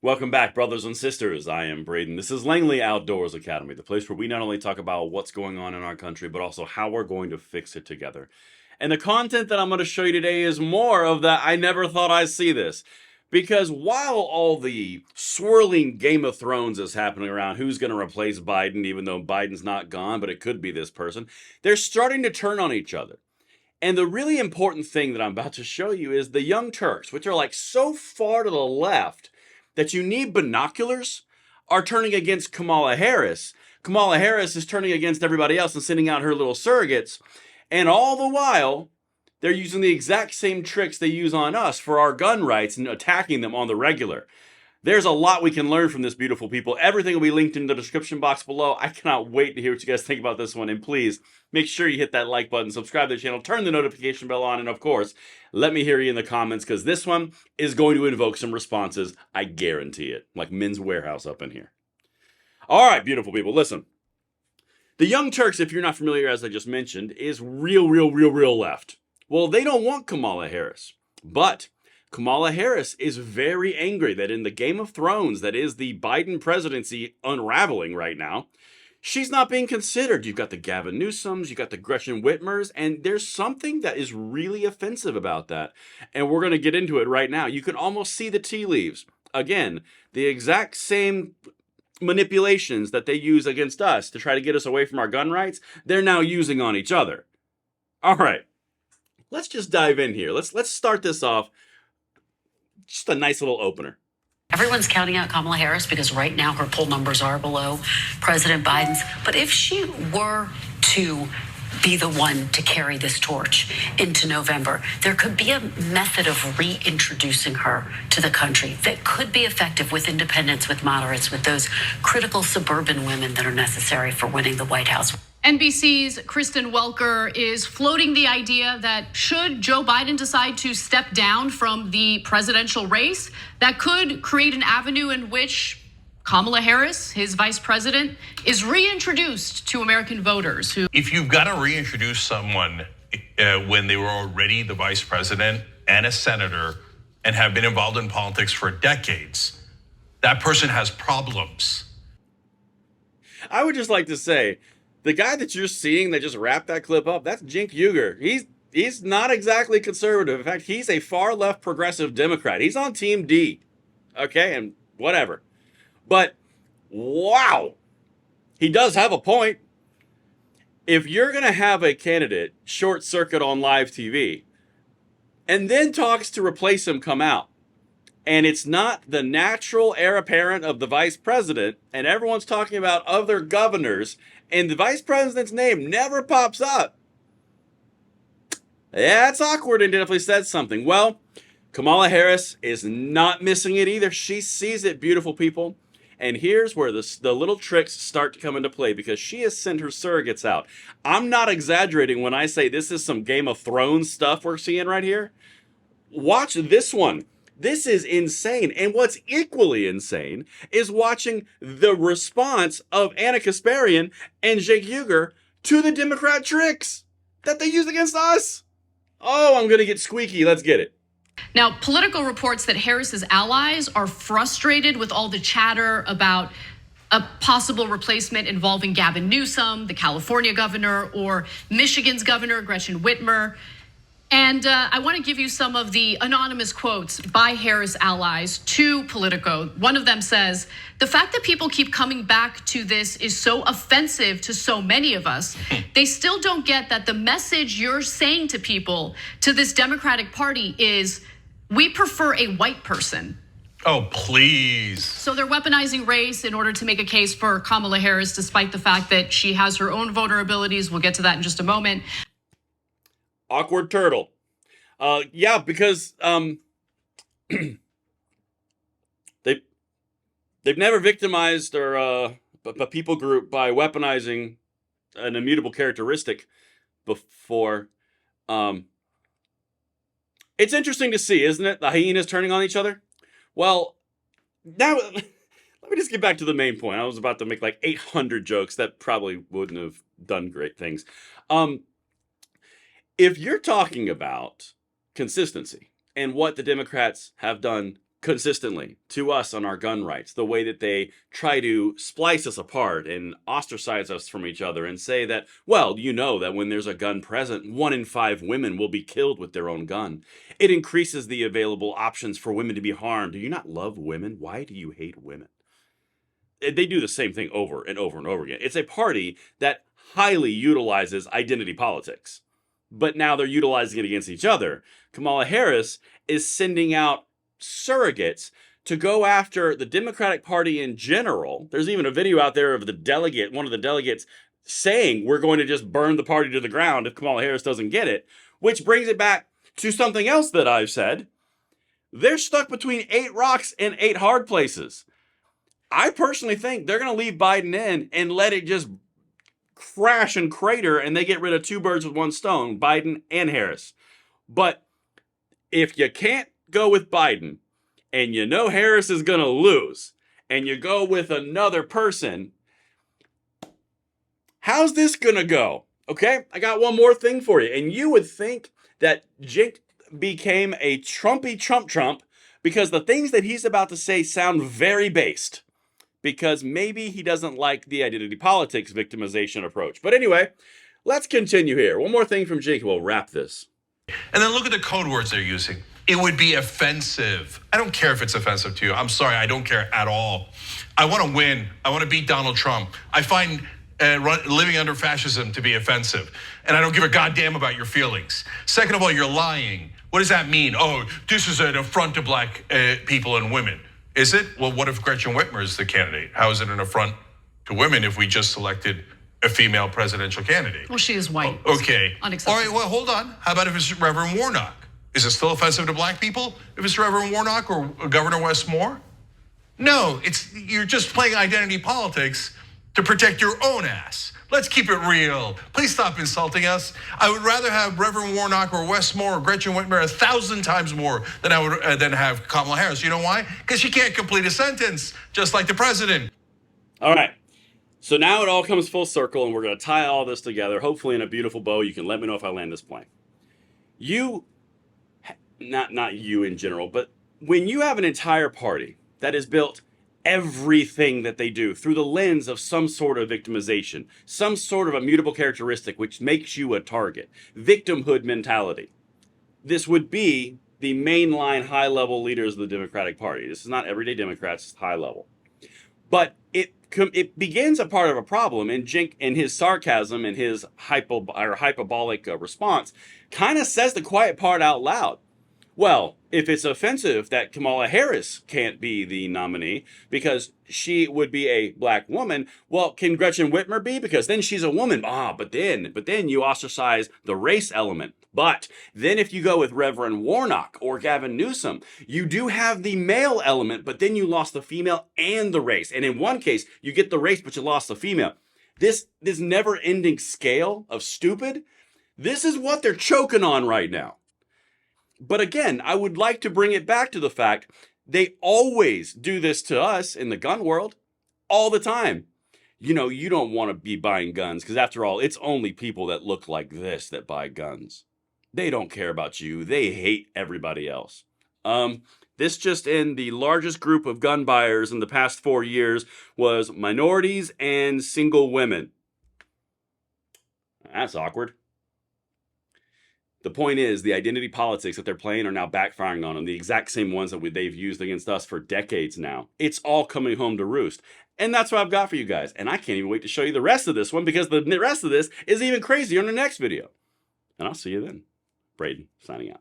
Welcome back, brothers and sisters. I am Braden. This is Langley Outdoors Academy, the place where we not only talk about what's going on in our country, but also how we're going to fix it together. And the content that I'm going to show you today is more of that I never thought I'd see this. Because while all the swirling Game of Thrones is happening around who's going to replace Biden, even though Biden's not gone, but it could be this person, they're starting to turn on each other. And the really important thing that I'm about to show you is the Young Turks, which are like so far to the left that you need binoculars, are turning against Kamala Harris. Kamala Harris is turning against everybody else and sending out her little surrogates. And all the while, they're using the exact same tricks they use on us for our gun rights and attacking them on the regular. There's a lot we can learn from this, beautiful people. Everything will be linked in the description box below. I cannot wait to hear what you guys think about this one. And please, make sure you hit that like button, subscribe to the channel, turn the notification bell on, and of course, let me hear you in the comments, because this one is going to invoke some responses. I guarantee it. Like Men's Warehouse up in here. All right, beautiful people, listen. The Young Turks, if you're not familiar, as I just mentioned, is real left. Well, they don't want Kamala Harris, but Kamala Harris is very angry that in the Game of Thrones, that is the Biden presidency unraveling right now, she's not being considered. You've got the Gavin Newsoms, you've got the Gretchen Whitmers, and there's something that is really offensive about that. And we're going to get into it right now. You can almost see the tea leaves. Again, the exact same manipulations that they use against us to try to get us away from our gun rights, they're now using on each other. All right, let's just dive in here. Let's start this off. Just a nice little opener. Everyone's counting out Kamala Harris because right now her poll numbers are below President Biden's. But if she were to be the one to carry this torch into November, there could be a method of reintroducing her to the country that could be effective with independents, with moderates, with those critical suburban women that are necessary for winning the White House. NBC's Kristen Welker is floating the idea that should Joe Biden decide to step down from the presidential race, that could create an avenue in which Kamala Harris, his vice president, is reintroduced to American voters who. If you've got to reintroduce someone when they were already the vice president and a senator and have been involved in politics for decades, that person has problems. I would just like to say, the guy that you're seeing that just wrapped that clip up, that's Cenk Uygur. He's not exactly conservative. In fact, he's a far left progressive Democrat. He's on Team D. Okay, and whatever. But wow, he does have a point. If you're going to have a candidate short circuit on live TV and then talks to replace him come out, and it's not the natural heir apparent of the vice president, and everyone's talking about other governors, and the vice president's name never pops up, yeah, it's awkward and definitely says something. Well, Kamala Harris is not missing it either. She sees it, beautiful people. And here's where the little tricks start to come into play, because she has sent her surrogates out. I'm not exaggerating when I say this is some Game of Thrones stuff we're seeing right here. Watch this one. This is insane. And what's equally insane is watching the response of Anna Kasparian and Cenk Uygur to the Democrat tricks that they use against us. Oh, I'm going to get squeaky. Let's get it. Now, Politico reports that Harris's allies are frustrated with all the chatter about a possible replacement involving Gavin Newsom, the California governor, or Michigan's governor, Gretchen Whitmer. And I want to give you some of the anonymous quotes by Harris allies to Politico. One of them says, "The fact that people keep coming back to this is so offensive to so many of us. They still don't get that the message you're saying to people, to this Democratic Party, is we prefer a white person." Oh, please. So they're weaponizing race in order to make a case for Kamala Harris, despite the fact that she has her own vulnerabilities. We'll get to that in just a moment. Awkward turtle. Yeah, because they've never victimized or a people group by weaponizing an immutable characteristic before. It's interesting to see, isn't it? The hyenas turning on each other. Well, now let me just get back to the main point. I was about to make like 800 jokes that probably wouldn't have done great things. If you're talking about consistency and what the Democrats have done consistently to us on our gun rights, the way that they try to splice us apart and ostracize us from each other and say that, well, you know that when there's a gun present, 1 in 5 women will be killed with their own gun. It increases the available options for women to be harmed. Do you not love women? Why do you hate women? They do the same thing over and over and over again. It's a party that highly utilizes identity politics, but now they're utilizing it against each other. Kamala Harris is sending out surrogates to go after the Democratic Party in general. There's even a video out there of one of the delegates saying we're going to just burn the party to the ground if Kamala Harris doesn't get it, which brings it back to something else that I've said. They're stuck between 8 rocks and 8 hard places. I personally think they're going to leave Biden in and let it just crash and crater, and they get rid of 2 birds with 1 stone, Biden and Harris. But if you can't go with Biden and you know Harris is going to lose and you go with another person, how's this going to go? Okay, I got one more thing for you. And you would think that Jake became a Trumpy Trump because the things that he's about to say sound very based, because maybe he doesn't like the identity politics victimization approach. But anyway, let's continue here. One more thing from Jake, and we'll wrap this. And then look at the code words they're using. It would be offensive. I don't care if it's offensive to you. I'm sorry, I don't care at all. I want to win. I want to beat Donald Trump. I find living under fascism to be offensive. And I don't give a goddamn about your feelings. Second of all, you're lying. What does that mean? Oh, this is an affront to black people and women. Is it? Well, what if Gretchen Whitmer is the candidate? How is it an affront to women if we just selected a female presidential candidate? Well, she is white. Okay. Unacceptable. All right, well, hold on. How about if it's Reverend Warnock? Is it still offensive to black people if it's Reverend Warnock or Governor Wes Moore? No, you're just playing identity politics to protect your own ass. Let's keep it real. Please stop insulting us. I would rather have Reverend Warnock or Wes Moore or Gretchen Whitmer 1,000 times more than I would than have Kamala Harris. You know why? Because she can't complete a sentence, just like the president. All right. So now it all comes full circle, and we're going to tie all this together, hopefully in a beautiful bow. You can let me know if I land this plane. Not you in general, but when you have an entire party that is built everything that they do through the lens of some sort of victimization, some sort of immutable characteristic which makes you a target, victimhood mentality, this would be the mainline high-level leaders of the Democratic Party. This is not everyday Democrats, it's high level. But it begins a part of a problem, and Jink, in his sarcasm and his hyperbolic response, kind of says the quiet part out loud. Well, if it's offensive that Kamala Harris can't be the nominee because she would be a black woman, well, can Gretchen Whitmer be? Because then she's a woman. But then you ostracize the race element. But then if you go with Reverend Warnock or Gavin Newsom, you do have the male element, but then you lost the female and the race. And in one case, you get the race, but you lost the female. This never-ending scale of stupid, this is what they're choking on right now. But again, I would like to bring it back to the fact they always do this to us in the gun world all the time. You know, you don't want to be buying guns because after all, it's only people that look like this that buy guns. They don't care about you. They hate everybody else. This just in, the largest group of gun buyers in the past 4 years was minorities and single women. That's awkward. The point is, the identity politics that they're playing are now backfiring on them, the exact same ones that they've used against us for decades now. It's all coming home to roost. And that's what I've got for you guys. And I can't even wait to show you the rest of this one, because the rest of this is even crazier in the next video. And I'll see you then. Braden, signing out.